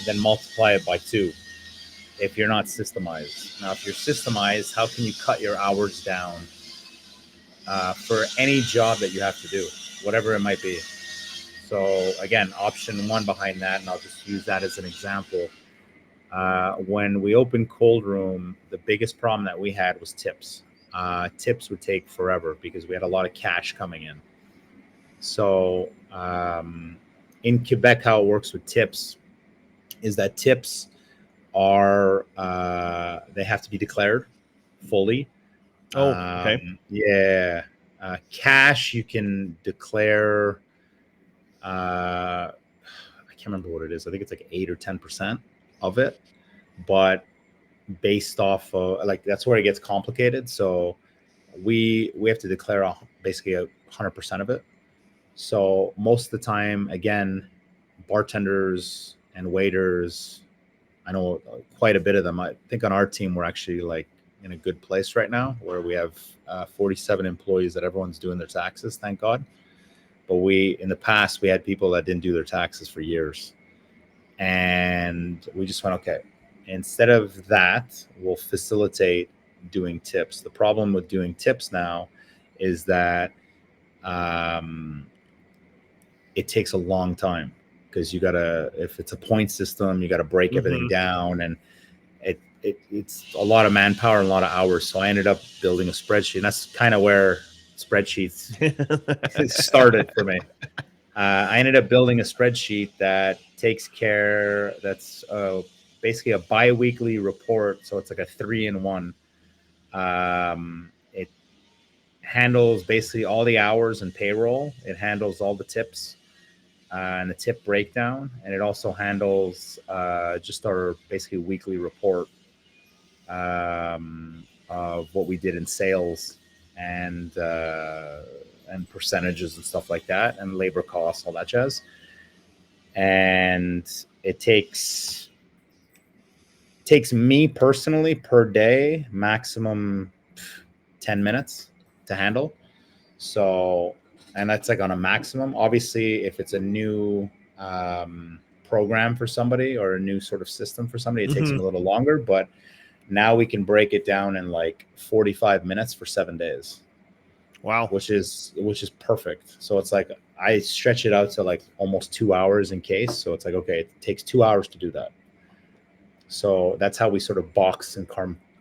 Then multiply it by 2 if you're not systemized. Now, if you're systemized, how can you cut your hours down for any job that you have to do, whatever it might be? So again, option 1 behind that, and I'll just use that as an example. When we opened Coldroom, the biggest problem that we had was tips. Tips would take forever because we had a lot of cash coming in. So in Quebec, how it works with tips is that tips are they have to be declared fully. Oh, okay. Cash you can declare. I can't remember what it is. I think it's like 8 or 10% of it, but based off of like that's where it gets complicated. So we have to declare basically 100% of it. So most of the time, again, bartenders and waiters, I know quite a bit of them. I think on our team, we're actually like in a good place right now where we have 47 employees that everyone's doing their taxes, thank God. But in the past, we had people that didn't do their taxes for years. And we just went, okay, instead of that, we'll facilitate doing tips. The problem with doing tips now is that it takes a long time because you gotta, if it's a point system, you gotta break everything down, and it's a lot of manpower and a lot of hours. So I ended up building a spreadsheet, and that's kind of where spreadsheets started for me. I ended up building a spreadsheet that takes care, that's basically a bi-weekly report. So it's like a 3-in-1. It handles basically all the hours and payroll. It handles all the tips and the tip breakdown. And it also handles just our basically weekly report of what we did in sales and percentages and stuff like that, and labor costs, all that jazz. And it takes me personally per day maximum 10 minutes to handle. So, and that's like on a maximum. Obviously, if it's a new program for somebody or a new sort of system for somebody, it takes them a little longer. But now we can break it down in like 45 minutes for 7 days. Wow. Which is perfect. So it's like I stretch it out to like almost 2 hours in case. So it's like, okay, it takes 2 hours to do that. So that's how we sort of box and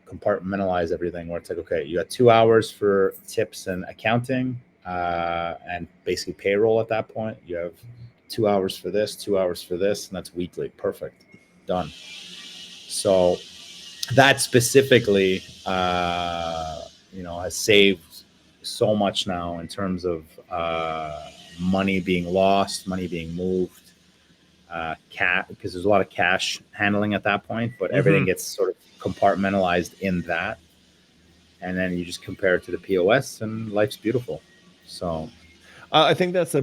compartmentalize everything where it's like, okay, you got 2 hours for tips and accounting and basically payroll at that point. You have 2 hours for this, 2 hours for this, and that's weekly. Perfect. Done. So that specifically, has saved so much now in terms of money being lost, money being moved, because there's a lot of cash handling at that point, but everything gets sort of compartmentalized in that. And then you just compare it to the POS and life's beautiful. So I think that's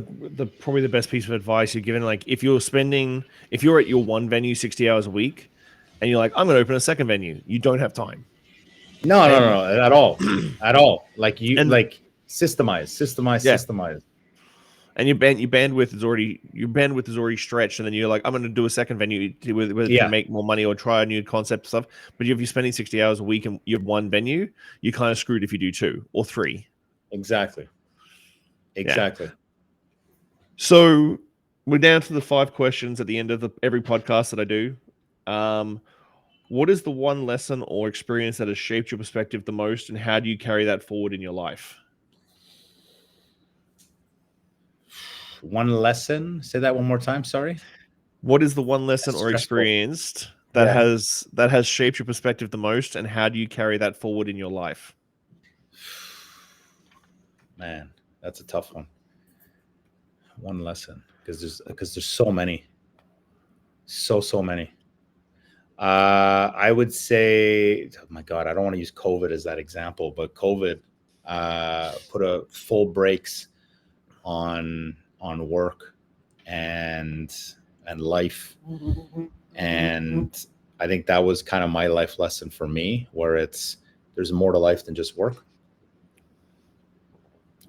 probably the best piece of advice you're given. Like if you're at your one venue 60 hours a week and you're like, I'm going to open a second venue, you don't have time. No, at all. Like systemize. And your bandwidth is already stretched, and then you're like, I'm going to do a second venue to make more money or try a new concept stuff. But if you're spending 60 hours a week and you have one venue, you're kind of screwed if you do 2 or 3. Exactly. Yeah. So we're down to the 5 questions at the end of every podcast that I do. What is the one lesson or experience that has shaped your perspective the most, and how do you carry that forward in your life? One lesson? Say that one more time. Sorry. What is the one lesson or experience that has shaped your perspective the most, and how do you carry that forward in your life? Man, that's a tough one. One lesson, because there's so many, so many. I would say, oh my God, I don't want to use COVID as that example, but COVID put a full brakes on work and life. And I think that was kind of my life lesson for me, where there's more to life than just work.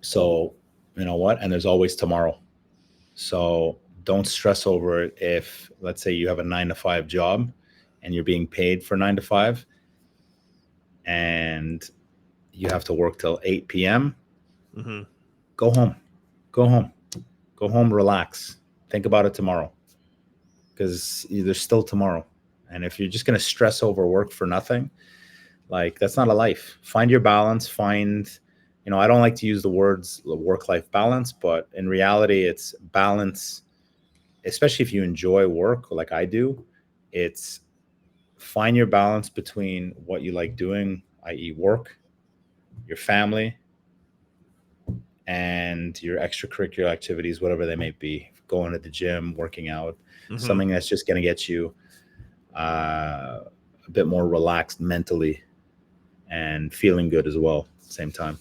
So you know what? And there's always tomorrow. So don't stress over it. If, let's say, you have a 9-to-5 job and you're being paid for 9 to 5 and you have to work till 8 p.m. Go home, relax, think about it tomorrow, because there's still tomorrow. And if you're just going to stress over work for nothing, like, that's not a life. Find your balance. I don't like to use the words work-life balance, but in reality, it's balance, especially if you enjoy work like I do. It's find your balance between what you like doing, i.e. work, your family, and your extracurricular activities, whatever they may be. Going to the gym, working out, something that's just going to get you a bit more relaxed mentally and feeling good as well at the same time.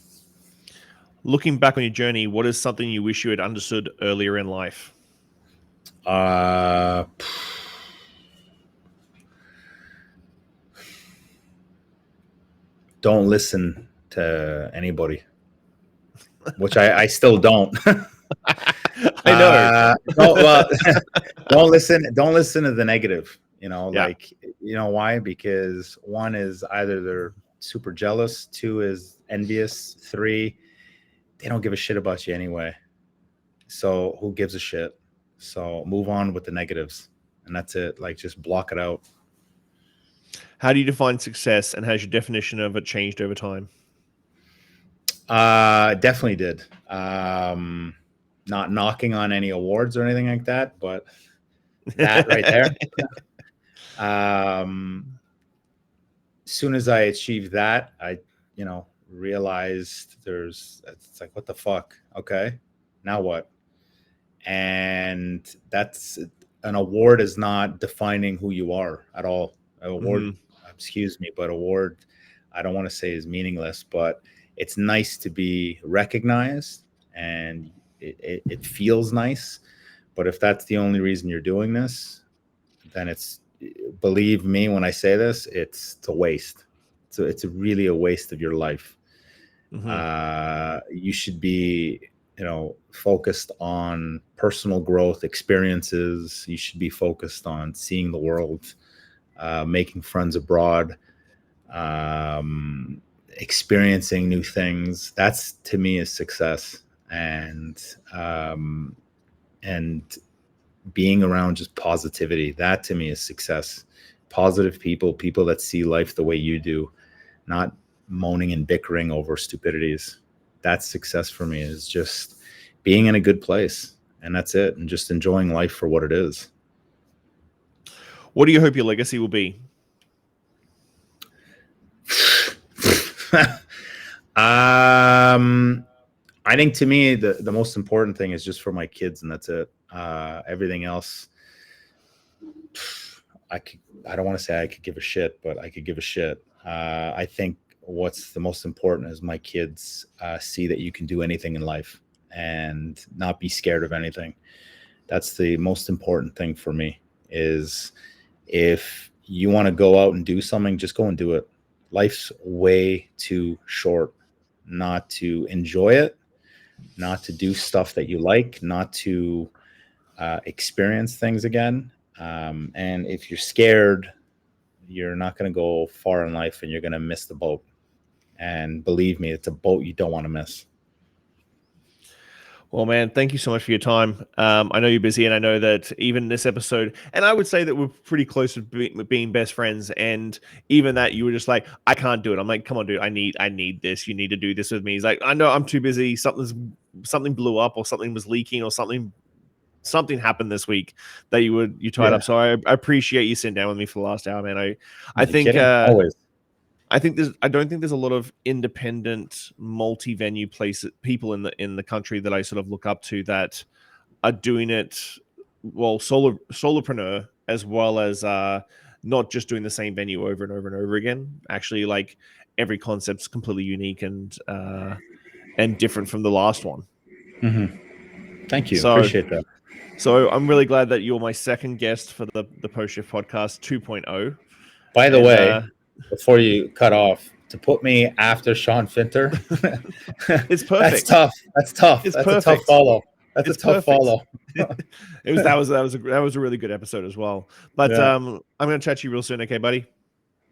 Looking back on your journey, what is something you wish you had understood earlier in life? Don't listen to anybody, which I still don't. I know. Don't listen to the negative. Why? Because 1 is either they're super jealous, 2 is envious, 3, they don't give a shit about you anyway. So who gives a shit? So move on with the negatives, and that's it. Like, just block it out. How do you define success, and has your definition of it changed over time? Definitely did. Not knocking on any awards or anything like that, but that right there. As soon as I achieved that, I, realized it's like, what the fuck? Okay, now what? And that's an award is not defining who you are at all. Award, excuse me, but award, I don't want to say is meaningless, but it's nice to be recognized, and it feels nice. But if that's the only reason you're doing this, then believe me when I say this, it's a waste. So it's really a waste of your life. You should be, focused on personal growth, experiences. You should be focused on seeing the world, making friends abroad, experiencing new things. That's, to me, is success. And being around just positivity, that to me is success. Positive people that see life the way you do. not moaning and bickering over stupidities. That's success for me, is just being in a good place. And that's it. And just enjoying life for what it is. What do you hope your legacy will be? I think to me, the most important thing is just for my kids, and that's it. Everything else, I don't want to say I could give a shit, but I could give a shit. I think what's the most important is my kids see that you can do anything in life and not be scared of anything. That's the most important thing for me, is if you want to go out and do something, just go and do it. Life's way too short not to enjoy it, not to do stuff that you like, not to experience things again. And if you're scared, you're not going to go far in life, and you're going to miss the boat. And believe me, it's a boat you don't want to miss. Well, man, thank you so much for your time. I know you're busy, and I know that even this episode, and I would say that we're pretty close to being best friends. And even that, you were just like, I can't do it. I'm like, come on, dude, I need this. You need to do this with me. He's like, I know I'm too busy. Something blew up, or something was leaking, or something happened this week that you tied up. So I appreciate you sitting down with me for the last hour, man. I think always. I don't think there's a lot of independent multi-venue people in the country that I sort of look up to that are doing it well, solopreneur, as well as not just doing the same venue over and over and over again. Actually, like, every concept's completely unique and different from the last one. Mm-hmm. Thank you. Appreciate that. So I'm really glad that you're my second guest for the Post Shift Podcast 2.0. By the way, before you cut off, to put me after Shawn Finter, it's perfect. That's tough. That's a tough follow. That's a tough follow. That was a really good episode as well. But I'm gonna chat to you real soon, okay, buddy?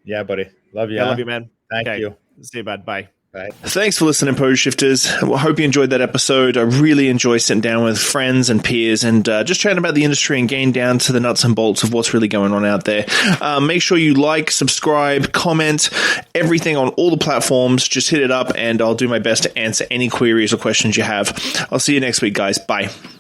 Yeah, buddy. Love you. I love you, man. Thank you. See you, bud. Bye. Bye. Thanks for listening, Pose Shifters. I hope you enjoyed that episode. I really enjoy sitting down with friends and peers and just chatting about the industry and getting down to the nuts and bolts of what's really going on out there. Make sure you like, subscribe, comment, everything on all the platforms. Just hit it up and I'll do my best to answer any queries or questions you have. I'll see you next week, guys. Bye.